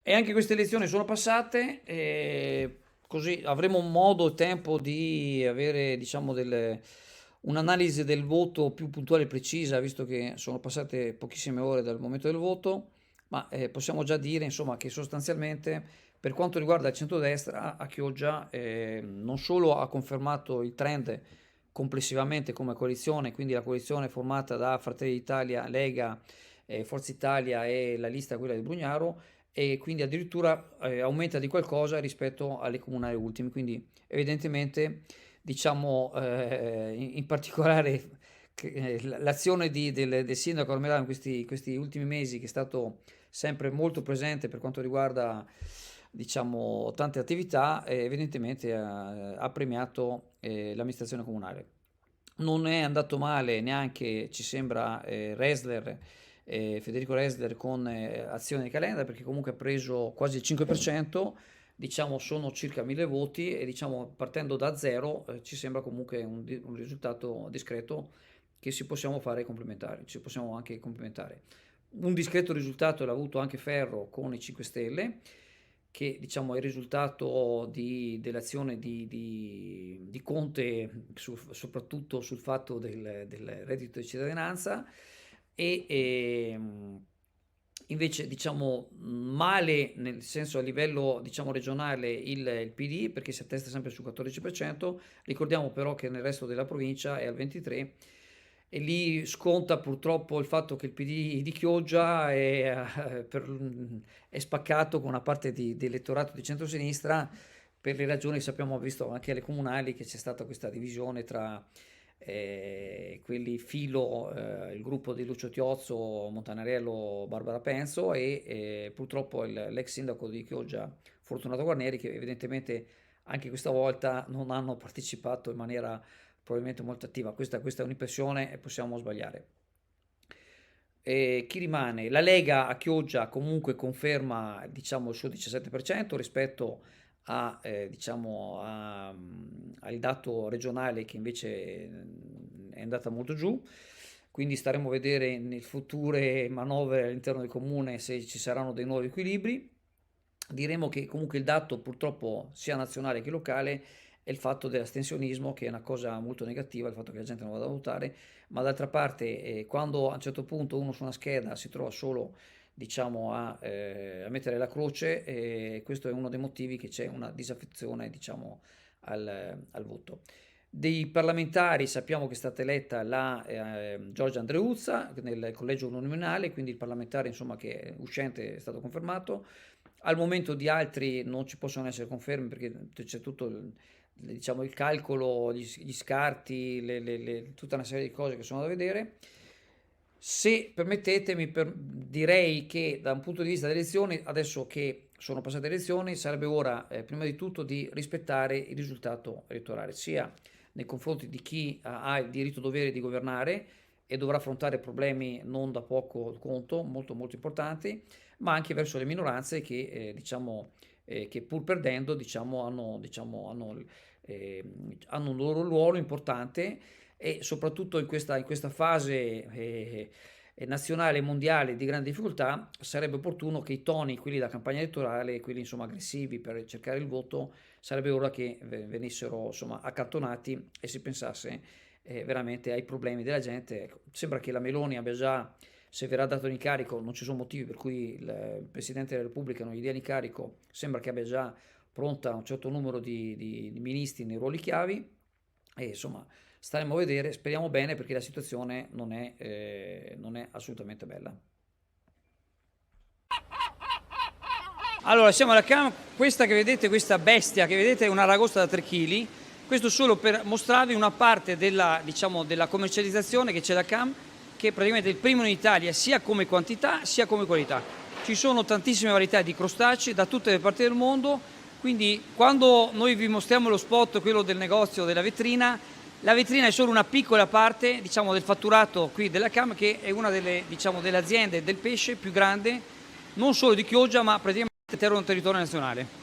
E anche queste elezioni sono passate, e così avremo modo e tempo di avere, diciamo, un'analisi del voto più puntuale e precisa, visto che sono passate pochissime ore dal momento del voto, ma possiamo già dire, insomma, che sostanzialmente per quanto riguarda il centrodestra, a Chioggia non solo ha confermato il trend complessivamente come coalizione, quindi la coalizione formata da Fratelli d'Italia, Lega, Forza Italia e la lista quella di Brugnaro, e quindi addirittura aumenta di qualcosa rispetto alle comunali ultime, quindi evidentemente diciamo in particolare l'azione del sindaco Armelano in questi ultimi mesi, che è stato sempre molto presente per quanto riguarda diciamo tante attività, evidentemente ha premiato l'amministrazione comunale. Non è andato male neanche, ci sembra, Federico Resler con Azione di Calenda, perché comunque ha preso quasi il 5%, diciamo sono circa 1000 voti e diciamo partendo da zero ci sembra comunque un risultato discreto che ci possiamo fare complementare, ci possiamo anche complementare. Un discreto risultato l'ha avuto anche Ferro con i 5 Stelle, che diciamo è il risultato dell'azione di Conte soprattutto sul fatto del reddito di cittadinanza e invece diciamo male nel senso a livello diciamo regionale il PD, perché si attesta sempre sul 14%, ricordiamo però che nel resto della provincia è al 23%. E lì sconta purtroppo il fatto che il PD di Chioggia è spaccato con una parte di elettorato di centrosinistra, per le ragioni che sappiamo, visto anche alle comunali, che c'è stata questa divisione tra quelli filo, il gruppo di Lucio Tiozzo, Montanarello, Barbara Penzo e purtroppo l'ex sindaco di Chioggia, Fortunato Guarneri, che evidentemente anche questa volta non hanno partecipato in maniera probabilmente molto attiva. Questa è un'impressione e possiamo sbagliare. Chi rimane? La Lega a Chioggia comunque conferma diciamo, il suo 17% rispetto diciamo, al dato regionale che invece è andata molto giù. Quindi staremo a vedere nel future manovre all'interno del comune se ci saranno dei nuovi equilibri. Diremo che comunque il dato purtroppo sia nazionale che locale è il fatto dell'astensionismo, che è una cosa molto negativa, il fatto che la gente non vada a votare, ma d'altra parte quando a un certo punto uno su una scheda si trova solo diciamo a mettere la croce, questo è uno dei motivi che c'è una disaffezione diciamo al voto. Dei parlamentari sappiamo che è stata eletta la Giorgia Andreuzza nel collegio uninominale, quindi il parlamentare insomma che è uscente è stato confermato. Al momento di altri non ci possono essere conferme perché c'è tutto diciamo, il calcolo, gli scarti, tutta una serie di cose che sono da vedere. Se permettetemi, direi che da un punto di vista delle elezioni, adesso che sono passate le elezioni, sarebbe ora prima di tutto di rispettare il risultato elettorale, sia nei confronti di chi ha il diritto dovere di governare e dovrà affrontare problemi non da poco conto, molto molto importanti, ma anche verso le minoranze che, diciamo, che pur perdendo diciamo, hanno un loro ruolo importante e soprattutto in questa fase nazionale e mondiale di grande difficoltà sarebbe opportuno che i toni, quelli da campagna elettorale, quelli insomma aggressivi per cercare il voto, sarebbe ora che venissero insomma accantonati e si pensasse veramente ai problemi della gente. Ecco, sembra che la Meloni abbia già, se verrà dato l'incarico, non ci sono motivi per cui il Presidente della Repubblica non gli dia l'incarico, sembra che abbia già pronta un certo numero di ministri nei ruoli chiavi e insomma staremo a vedere, speriamo bene perché la situazione non è assolutamente bella. Allora, siamo alla CAM, questa che vedete, questa bestia che vedete è una ragosta da 3 kg, questo solo per mostrarvi una parte diciamo, della commercializzazione che c'è da CAM, che è praticamente il primo in Italia sia come quantità sia come qualità. Ci sono tantissime varietà di crostacei da tutte le parti del mondo, quindi quando noi vi mostriamo lo spot, quello del negozio, della vetrina, la vetrina è solo una piccola parte diciamo, del fatturato qui della CAM, che è una diciamo, delle aziende del pesce più grande, non solo di Chioggia, ma praticamente all'interno del territorio nazionale.